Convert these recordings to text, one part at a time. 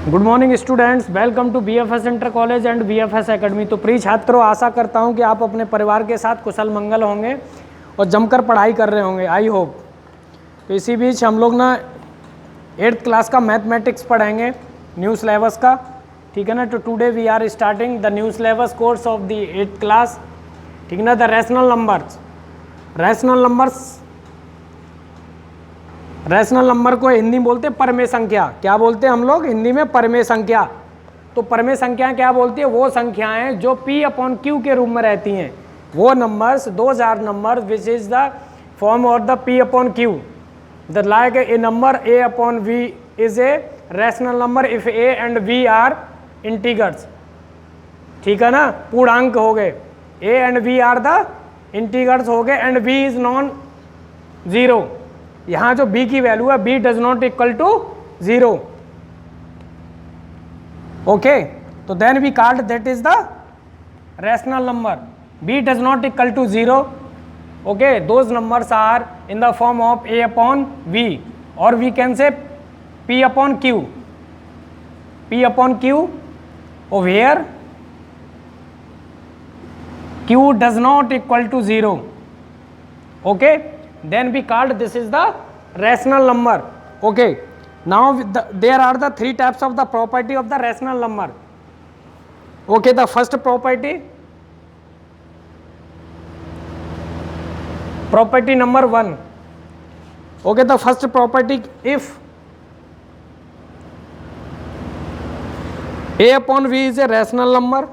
Good morning students, welcome to BFS inter college and BFS academy. तो प्रिय छात्रों, आशा करता हूं कि आप अपने परिवार के साथ कुशल मंगल होंगे और जमकर पढ़ाई कर रहे होंगे, आई होप। तो इसी बीच हम लोग ना 8th क्लास का मैथमेटिक्स पढ़ेंगे, न्यू सिलेबस का, ठीक है ना। तो today we are starting the new syllabus course of the 8th class, ठीक है ना। द रैशनल नंबर को हिंदी में बोलते हैं परमेय संख्या। क्या बोलते हैं हम लोग हिंदी में? परमेय संख्या। तो परमेय संख्या क्या बोलती है? वो संख्याएं जो P/Q के रूप में रहती हैं, वो numbers, those are number which is the form of the P/Q। The like a number A/V is a rational number if A and V are integers, ठीक है ना, पूर्णांक हो गए। A and V are the integers हो गए and V is non zero. यहां जो b की वैल्यू है, b does not equal to 0। Okay, तो then we called that is the rational number. b does not equal to 0। Okay, those numbers are in the form of A/V और we can say P/Q। P/Q of here q does not equal to 0. Okay, then we called this is the rational number. Okay, now there are the three types of the property of the rational number. Okay, the first property number 1. Okay, the first property, if A/V is a rational number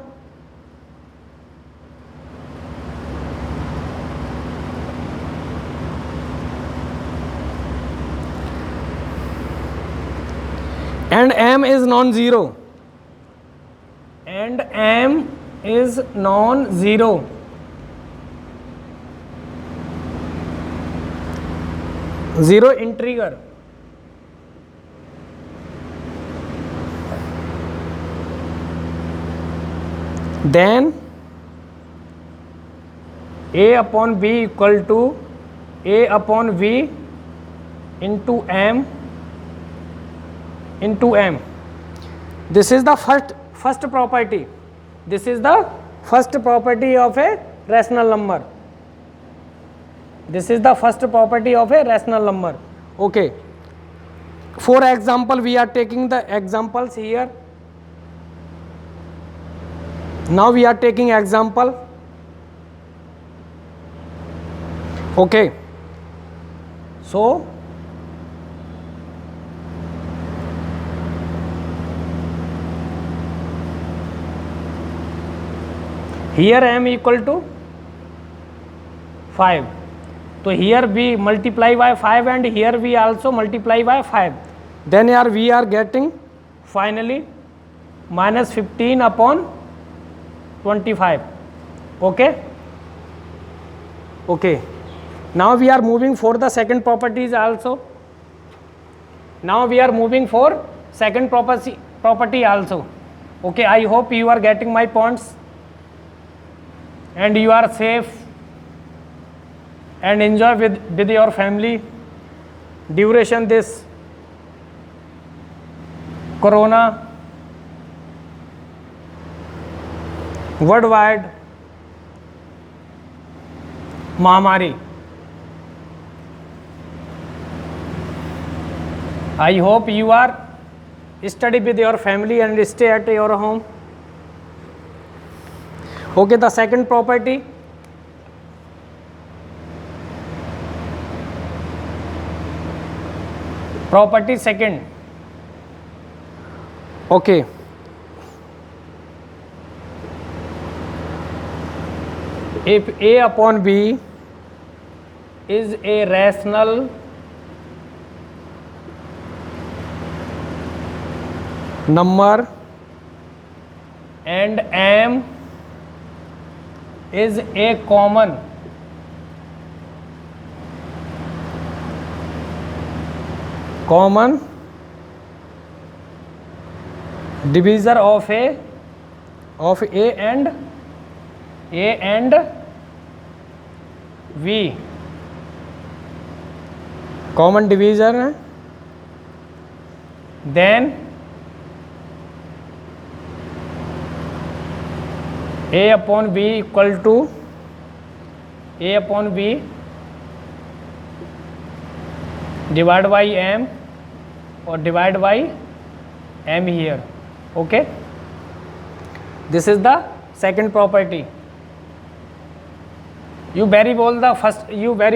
and m is non-zero, zero integer, then A/B equal to A/V into m. This is the first property. This is the first property of a rational number. This is the first property of a rational number. Okay, for example, we are taking the examples here. Now we are taking example. Okay, so here m equal to 5. So here we multiply by 5 and here we also multiply by 5. Then here we are getting finally minus 15 upon 25. Okay. Okay. Now we are moving for the second properties also. Now we are moving for second property also. Okay. I hope you are getting my points and you are safe and enjoy with your family duration this corona worldwide mahamari. I hope you are study with your family and stay at your home. Okay, the second property, property second. Okay, if A/B is a rational number and m is a common divisor of A and V, common divisor है, then A upon B equal to A upon B divide by M और divide by M here. Okay, this is the second property. You very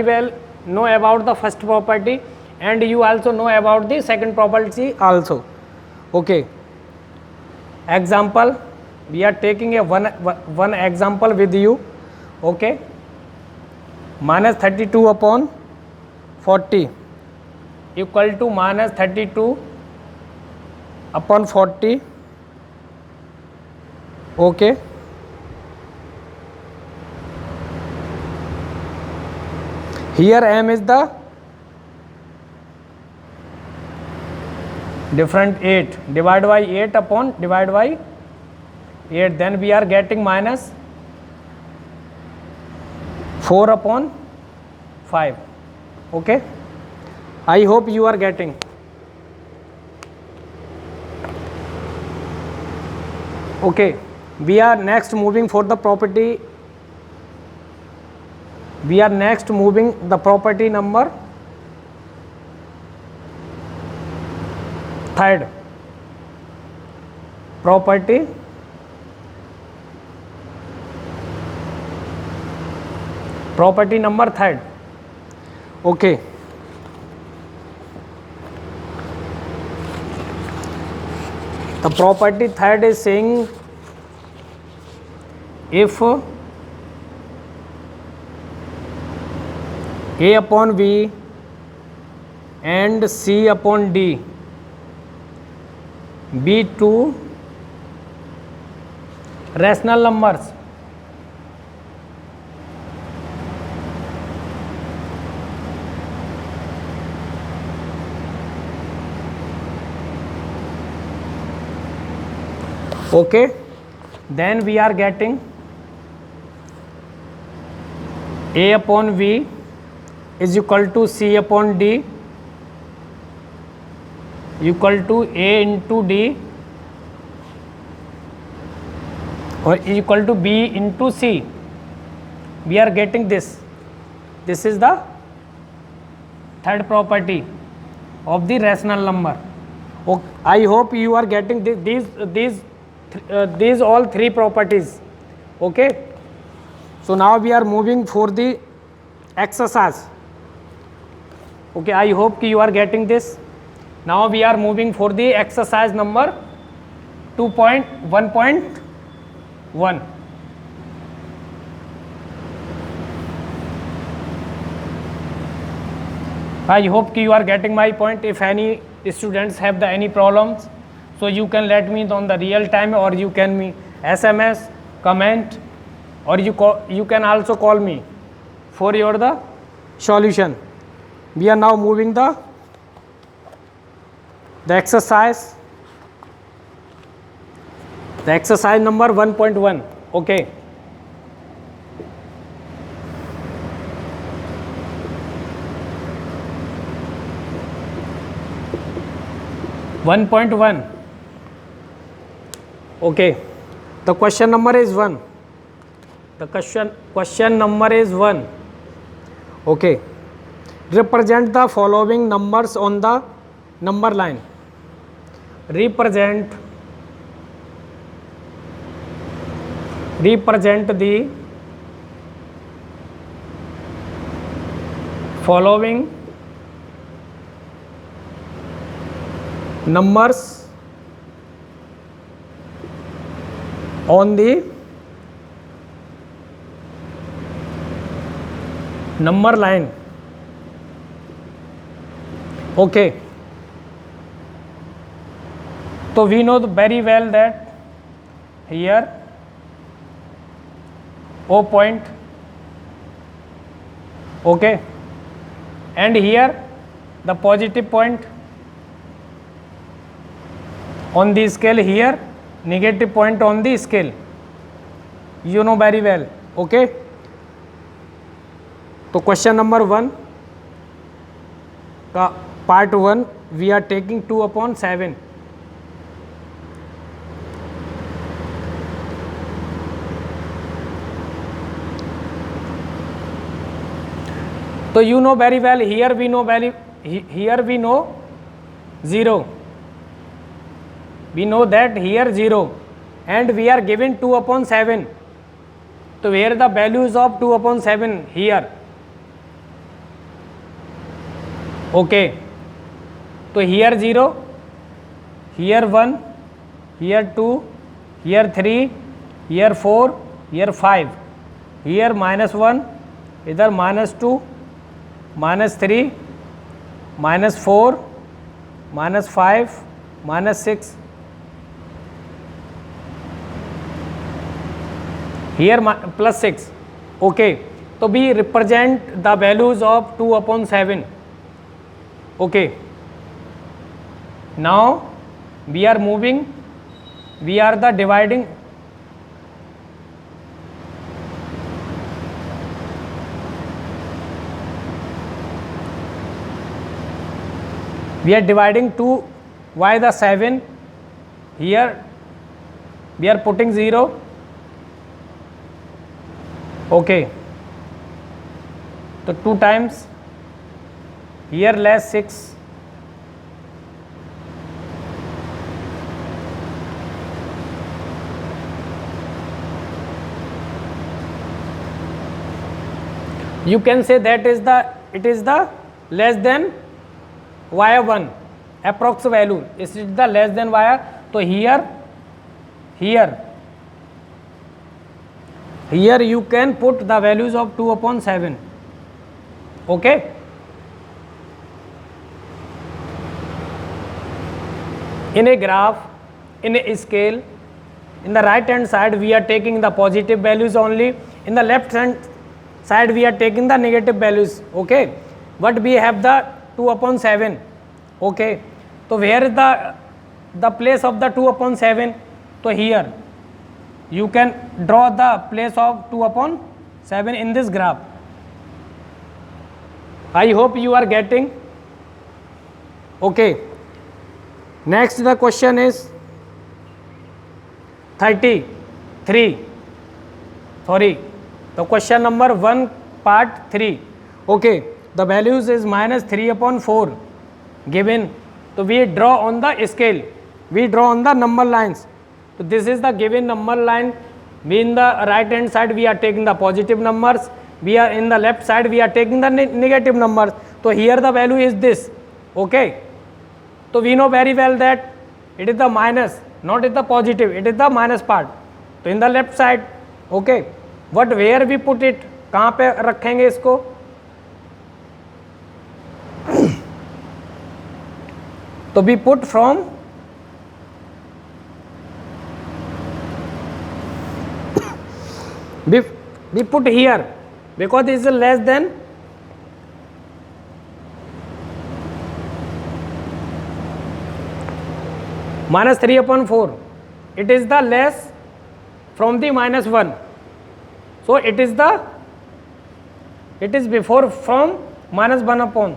well know about the first property and you also know about the second property also. Okay, example, we are taking a one example with you. Okay, minus 32 upon 40 equal to minus 32 upon 40. Okay, here m is the different 8 divided by 8 upon divided by 8, then we are getting minus 4 upon 5. Okay, I hope you are getting. Okay, we are next moving for the property. We are next moving the property number third. Property number third. Okay, the property third is saying if A upon B and C upon D be two rational numbers, okay, then we are getting A upon V is equal to C upon D equal to A into D or equal to B into C. We are getting this. This is the third property of the rational number. Okay, I hope you are getting these all three properties. Okay, so now we are moving for the exercise. Okay, I hope you are getting this. Now we are moving for the exercise number 2.1.1. I hope you are getting my point. If any students have any problems, so you can let me on the real time, or you can me SMS, comment, or you can also call me for your the solution. We are now moving the exercise number 1.1. Okay, (1.1). Okay, the question number is 1. The question number is 1. Okay, represent the following numbers on the number line. Represent the following numbers on the number line. Okay, so we know very well that here O point, okay, and here the positive point on the scale, here negative point on the scale, you know very well. Okay, so question number 1 का part 1 we are taking 2/7. तो you know very well, here we know 0. We know that here 0 and we are given 2/7. So where the values of 2/7 here? Okay. So here 0, here 1, here 2, here 3, here 4, here 5, here -1, इधर -2, -3, -4, -5, -6, here +6. Okay, so we represent the values of 2/7. Okay, now we are moving, we are the dividing. We are dividing 2 by the 7. Here we are putting 0. Okay, so 2 times, here less 6. You can say that it is the less than y1 approx value. Is it the less than y? So here you can put the values of 2/7. Okay, in a graph, in a scale, in the right hand side we are taking the positive values only, in the left hand side we are taking the negative values. Okay, but we have the 2/7. Okay, so where is the place of the 2/7? So here you can draw the place of 2/7 in this graph. I hope you are getting. Okay, next the question is 33. Sorry, the question number 1 part 3. Okay, the values is -3/4 given. So we draw on the scale, we draw on the number lines. So this is the given number line. We in the right hand side we are taking the positive numbers, we are in the left side we are taking the negative numbers. So here the value is this. Okay, so we know very well that it is the minus, not it the positive, it is the minus part. So in the left side. Okay, but where we put it, कहाँ पे रखेंगे इसको? तो we put from we put here because this is less than -3/4. It is the less from the -1. So it is before from -1/1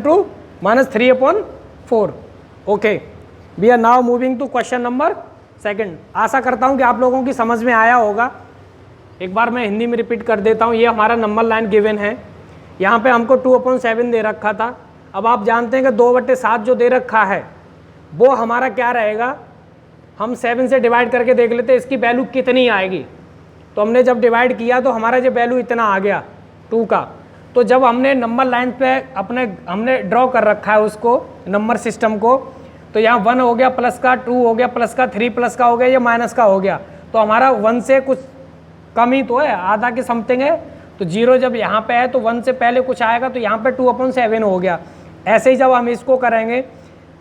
to -3/4. Okay, we are now moving to question number 2. आशा करता हूँ कि आप लोगों की समझ में आया होगा. एक बार मैं हिंदी में रिपीट कर देता हूँ. ये हमारा नंबर लाइन गिवन है, यहाँ पे हमको 2/7 दे रखा था. अब आप जानते हैं कि 2/7 जो दे रखा है वो हमारा क्या रहेगा, हम 7 से डिवाइड करके देख लेते हैं इसकी वैल्यू कितनी आएगी. तो हमने जब डिवाइड किया तो हमारा जो वैल्यू इतना आ गया 2 का. तो जब हमने नंबर लाइन पे हमने ड्रॉ कर रखा है उसको, नंबर सिस्टम को, तो यहाँ 1 हो गया प्लस का, 2 हो गया प्लस का, 3 प्लस का हो गया, या माइनस का हो गया. तो हमारा 1 से कुछ कम ही तो है, आधा की समथिंग है. तो 0 जब यहाँ पे है तो 1 से पहले कुछ आएगा, तो यहाँ पे 2/7 हो गया. ऐसे ही जब हम इसको करेंगे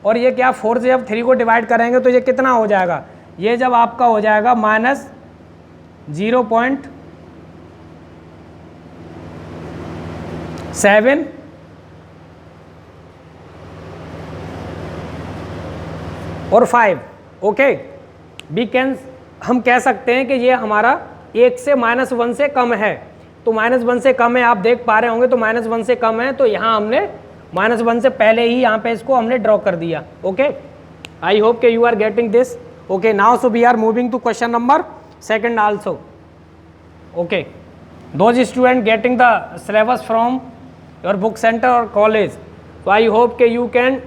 और ये क्या 4 से जब 3 को डिवाइड करेंगे तो ये कितना हो जाएगा, ये जब आपका हो जाएगा -0.7 और 5. ओके, हम कह सकते हैं कि ये हमारा 1 से -1 से कम है. तो -1 से कम है, आप देख पा रहे होंगे. तो -1 से कम है, तो यहाँ हमने -1 से पहले ही यहाँ पे इसको हमने ड्रॉ कर दिया. ओके, आई होप के you are getting this. Okay, now so we are moving to question number 2 also. Okay, those student getting the syllabus from your book center or college, so I hope that you can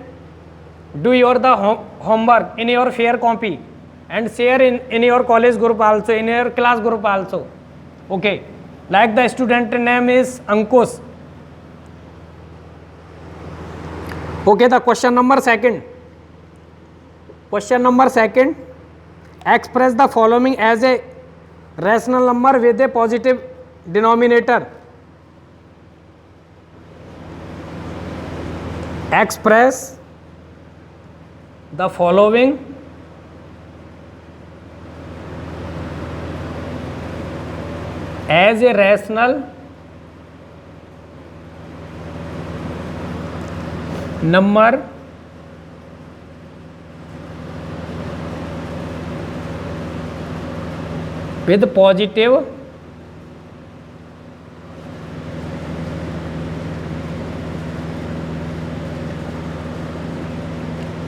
do your the homework in your fair copy and share in your college group also, in your class group also. Okay, like the student name is Ankush. Okay, the question number second, express the following as a rational number with a positive denominator. Express the following as a rational number with positive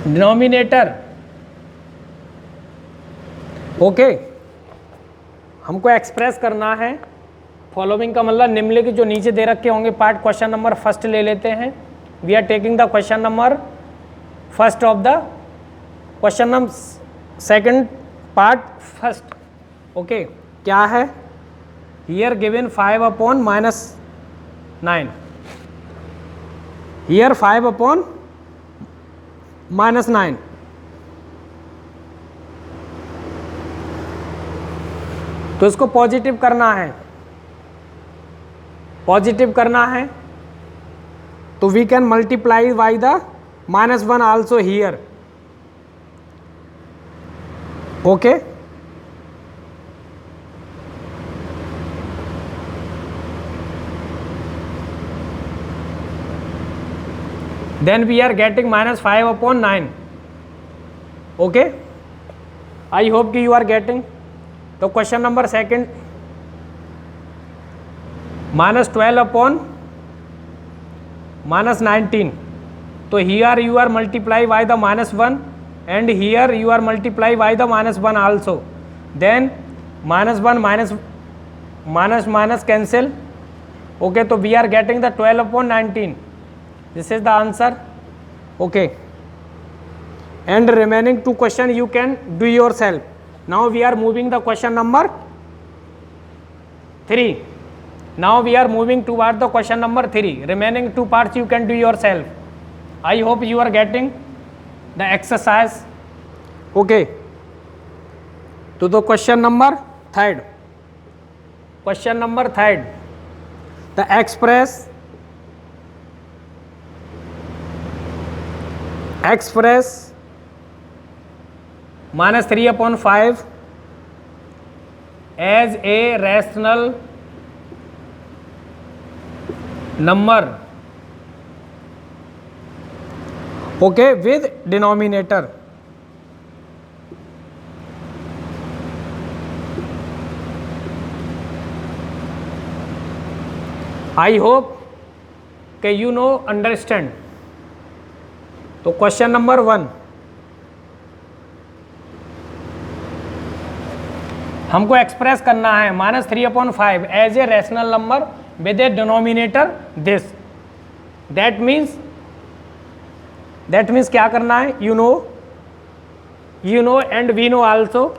denominator. Okay, हमको express करना है. Following का मतलब निम्नलिखित जो नीचे दे रखे होंगे पार्ट. क्वेश्चन नंबर फर्स्ट ले लेते हैं. We are taking the question number first of the question number second part first. Okay, क्या है? Here given 5/-9. हियर 5/-9. तो इसको पॉजिटिव करना है. तो we can multiply by the -1 also here. Okay, then we are getting -5/9. okay, I hope कि you are getting. तो question number second, -12/-19. तो here you are multiply by the -1 and here you are multiply by the -1 also. then -1 minus cancel. okay, तो we are getting the 12/19. This is the answer. okay, and remaining 2 question you can do yourself. Now we are moving the question number 3. Now we are moving toward the question number 3. Remaining 2 parts you can do yourself. I hope you are getting the exercise. okay, to the question number 3. The express -3/5 as a rational number. okay, with denominator. I hope कि you know understand. तो question number 1, हमको express करना है -3/5 as a rational number with a denominator this. That means क्या करना है? You know and we know also.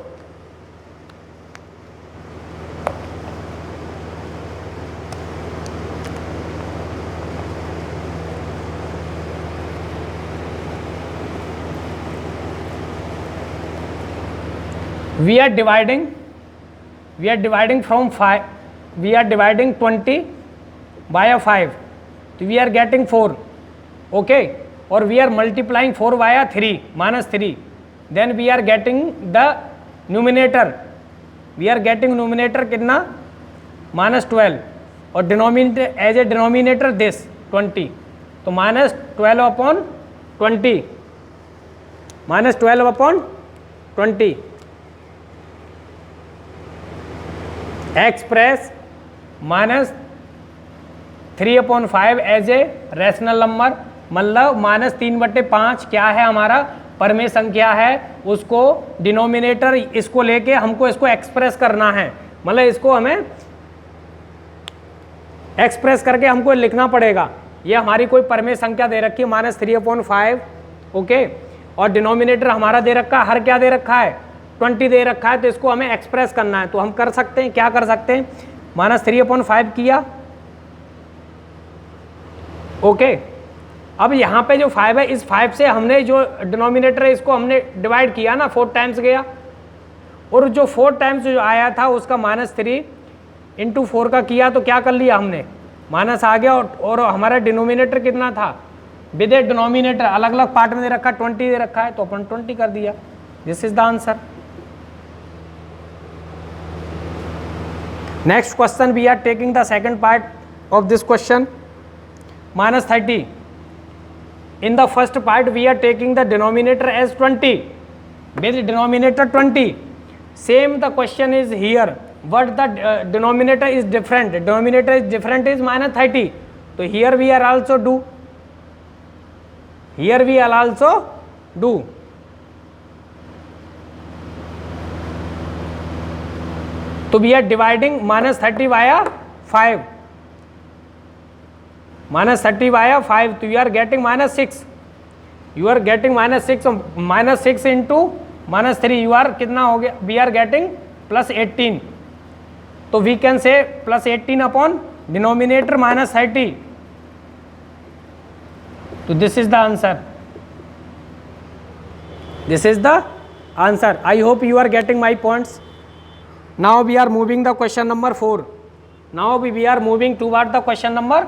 we are dividing from 5, we are dividing 20 by 5, so we are getting 4. okay, or we are multiplying 4 by 3 -3, then we are getting the numerator. we are getting numerator कितना? -12 और denominator as a denominator this 20. तो -12/20 express -3/5 as a rational number. मतलब -3/5 क्या है? हमारा परमेय संख्या है. उसको डिनोमिनेटर इसको लेके हमको इसको एक्सप्रेस करना है. मतलब इसको हमें एक्सप्रेस करके हमको लिखना पड़ेगा। ये हमारी कोई परमेय संख्या दे रखी है -3/5, ओके, और डिनोमिनेटर हमारा दे रखा है, हर क्या दे रखा है 20 दे रखा है, तो इसको हमें एक्सप्रेस करना है। तो हम कर सकते हैं, क्या कर सकते हैं, -3/5 किया, ओके। अब यहाँ पे जो 5 है, इस 5 से हमने जो डिनोमिनेटर है इसको हमने डिवाइड किया ना, 4 टाइम्स गया, और जो 4 टाइम्स जो आया था उसका -3 × 4 का किया, तो क्या कर लिया हमने, माइनस आ गया, और हमारा डिनोमिनेटर कितना था, विद ए डिनोमिनेटर अलग अलग पार्ट में दे रखा, 20 दे रखा है, तो अपन 20 कर दिया। This is the answer. Next question, we are taking the second part of this question, -30. In the first part we are taking the denominator as 20 with denominator 20. Same the question is here, but the denominator is different. Denominator is different is -30. So here we are also do. Here we are also do. So we are dividing -30 via 5. -30 via 5, तो you are getting -6. You are getting -6, -6 into -3, you are कितना हो गया, we are getting +18. तो we can say +18 upon denominator -30. तो this is the answer. This is the answer. I hope you are getting my points. Now we are moving the question number 4. Now we are moving toward the question number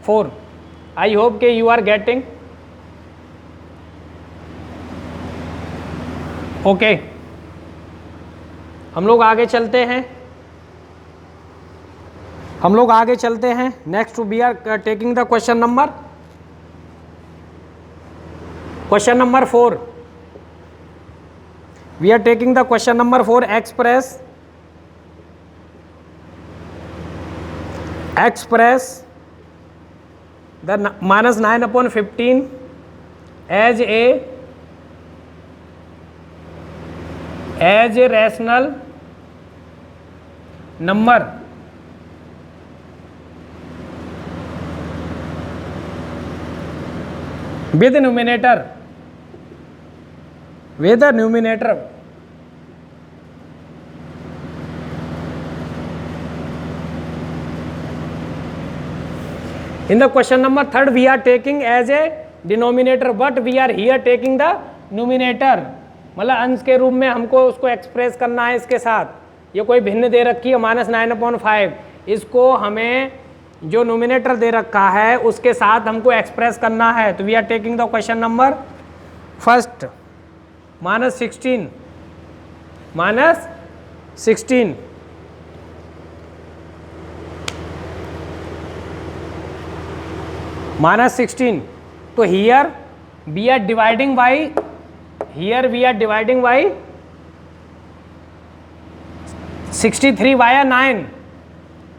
4. I hope कि you are getting. Okay. हम लोग आगे चलते हैं, next we are taking the question number 4. We are taking the question number 4. Express the -9/15 as a rational number with numerator in the question number 3 we are taking as a denominator, but we are here taking the numerator, मतलब अंश के रूप में हमको उसको express करना है इसके साथ। ये कोई भिन्न दे रखी है -9/5, इसको हमें जो नोमिनेटर दे रखा है उसके साथ हमको एक्सप्रेस करना है। तो we are taking the question number first, -16 -16। तो here we are dividing by 63 via 9.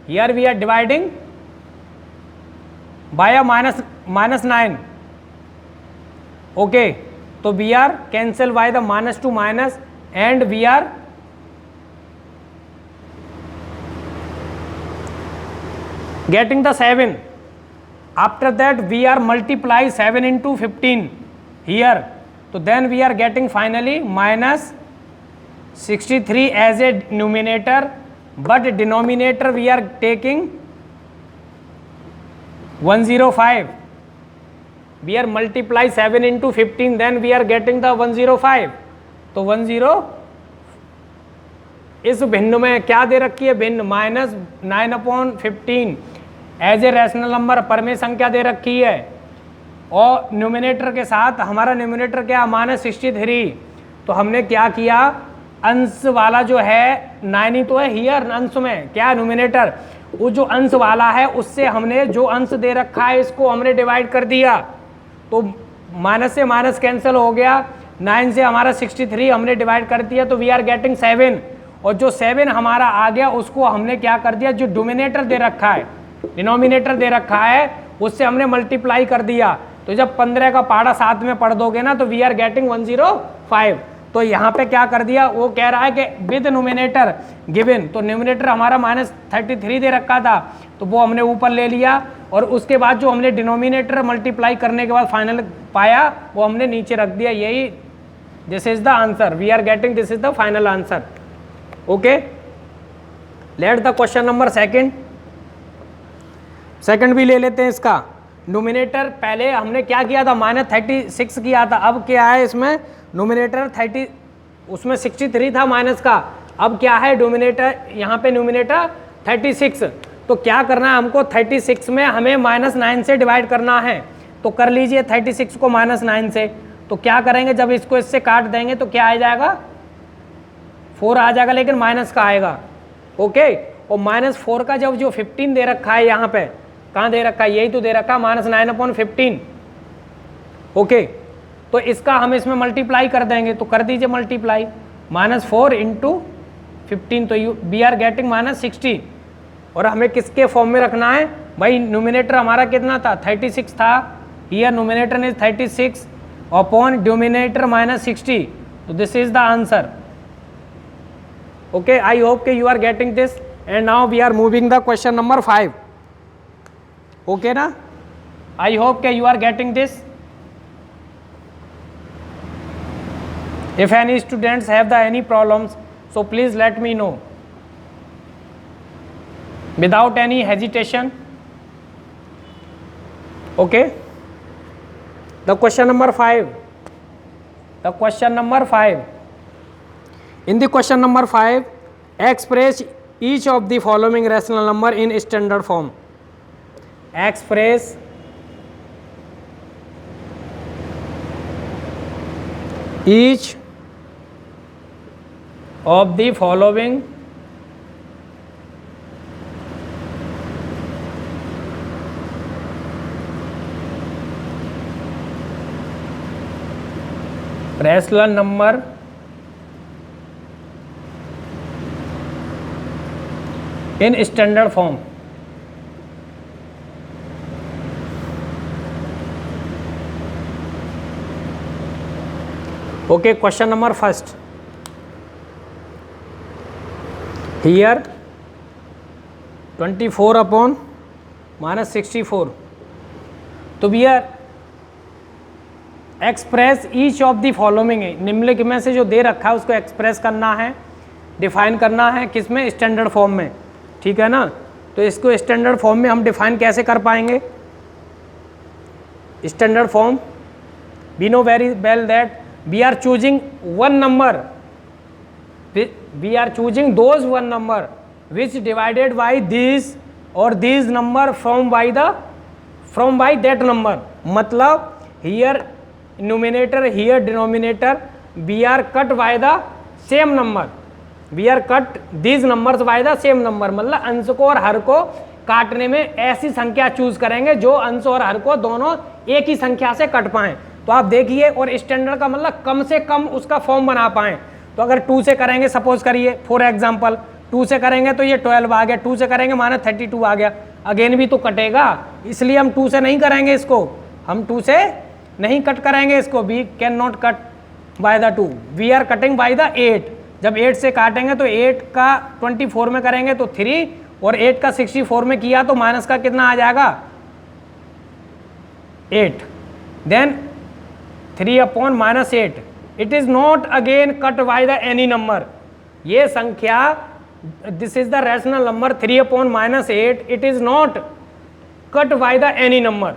Here we are dividing via -9. Okay, so we are cancel by the -2 minus, and we are getting the 7. After that we are multiply 7 into 15 here, so then we are getting finally -63 as a numerator, but denominator we are taking 105. We are multiply 7 into 15, then we are getting the 105. तो 10 इस भिन्न में क्या दे रखी है, भिन्न -9/15 as a rational number परमेय संख्या दे रखी है, और न्यूमिनेटर के साथ हमारा न्यूमिनेटर क्या -63। तो हमने क्या किया, अंश वाला जो है 9 ही तो है हियर, अंश में क्या न्यूमिनेटर, वो जो अंश वाला है उससे हमने जो अंश दे रखा है इसको हमने डिवाइड कर दिया, तो माइनस से माइनस कैंसिल हो गया, 9 से हमारा 63 हमने डिवाइड कर दिया, तो वी आर गेटिंग 7, और जो 7 हमारा आ गया उसको हमने क्या कर दिया, जो डिनोमिनेटर दे रखा है, डिनोमिनेटर दे रखा है उससे हमने मल्टीप्लाई कर दिया। तो जब 15 का पहाड़ा साथ में पढ़ दोगे ना, तो वी आर गेटिंग 105। तो यहाँ पे क्या कर दिया, वो कह रहा है कि विद न्यूमिनेटर गिवन, तो न्यूमिनेटर हमारा -33 दे रखा था, तो वो हमने ऊपर ले लिया, और उसके बाद जो हमने डिनोमिनेटर मल्टीप्लाई करने के बाद फाइनल पाया वो हमने नीचे रख दिया। यही this is the answer, we are getting this is the final answer. Okay, let the question number second भी ले लेते हैं इसका। नोमिनेटर पहले हमने क्या किया था, -36 किया था, अब क्या है इसमें नोमिनेटर 30, उसमें 63 था माइनस का, अब क्या है डोमिनेटर, यहाँ पे नोमिनेटर 36। तो क्या करना है हमको, 36 में हमें -9 से डिवाइड करना है। तो कर लीजिए 36 को -9 से। तो क्या करेंगे, जब इसको इससे काट देंगे तो क्या आ जाएगा, 4 आ जाएगा, लेकिन माइनस का आएगा। ओके, और -4 का जब जो 15 दे रखा है यहाँ पे, कहाँ दे रखा है, यही तो दे रखा है, -9/15। ओके, तो इसका हम इसमें मल्टीप्लाई कर देंगे, तो कर दीजिए मल्टीप्लाई, -4 × 15, तो वी आर गेटिंग -60। और हमें किसके फॉर्म में रखना है भाई, नोमिनेटर हमारा कितना था, 36 था, here numerator is 36 upon denominator -60, तो this is the answer. Okay, I hope कि you are getting this, and now we are moving the question number 5। Okay ना, आई होप कि you are getting this. If any students have the any problems, so please let me know without any hesitation. Okay, the question number 5. The question number 5. In the question number 5, express each of the following rational number in standard form. Express each of the following rational number in standard form. Okay, question number first. Here 24/-64, तो we are express each of the following, निम्नलिखित में से जो दे रखा है उसको express करना है, डिफाइन करना है, किस में, स्टैंडर्ड फॉर्म में। ठीक है ना, तो इसको स्टैंडर्ड फॉर्म में हम डिफाइन कैसे कर पाएंगे, standard form, we know very well that we are choosing one number, we are choosing those one number which divided by this or these number from by that number. मतलब here numerator, here denominator, we are cut by the same number, we are cut these numbers by the same number। मतलब अंश को और हर को काटने में ऐसी संख्या चूज करेंगे जो अंश और हर को दोनों एक ही संख्या से कट पाएं। तो आप देखिए, और स्टैंडर्ड का मतलब कम से कम उसका फॉर्म बना पाएं। तो अगर 2 से करेंगे, सपोज करिए फॉर एग्जांपल 2 से करेंगे तो ये 12 आ गया, 2 से करेंगे -32 आ गया, अगेन भी तो कटेगा, इसलिए हम 2 से नहीं करेंगे इसको, हम 2 से नहीं कट करेंगे इसको, we can not cut by the 2, we are cutting by the 8। जब 8 से काटेंगे तो 8 का 24 में करेंगे तो 3, और 8 का 64 में किया तो माइनस का कितना आ जाएगा 8, then 3/-8। It is not again cut by the any number, ये संख्या, this is the rational number 3/-8, it is not cut by the any number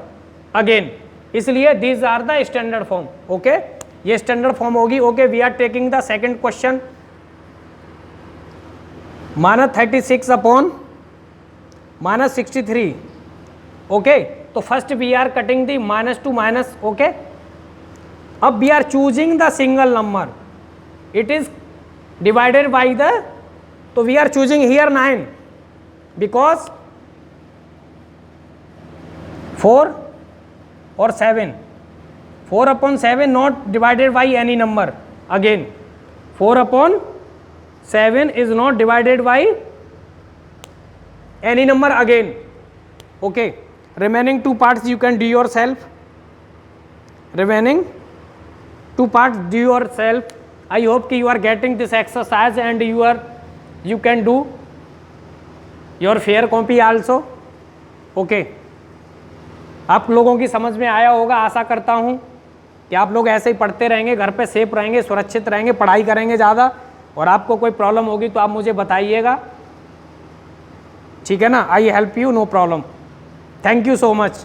again, इसलिए these are the standard form. Okay, ये standard form होगी। Okay, we are taking the second question, -36/-63। Okay, तो first we are cutting the minus two minus. Okay, अब we are choosing the single number, it is divided by the, तो we are choosing here 9 because 4 और 7, 4/7 not divided by any number, again 4/7 is not divided by any number again. Okay, remaining 2 parts you can do yourself, remaining 2 parts do yourself. I hope कि you are getting this exercise and you can do your fair copy also. Okay, आप लोगों की समझ में आया होगा, आशा करता हूँ कि आप लोग ऐसे ही पढ़ते रहेंगे, घर पे सेफ रहेंगे, सुरक्षित रहेंगे, पढ़ाई करेंगे ज़्यादा, और आपको कोई प्रॉब्लम होगी तो आप मुझे बताइएगा, ठीक है ना। I help you, no problem. Thank you so much.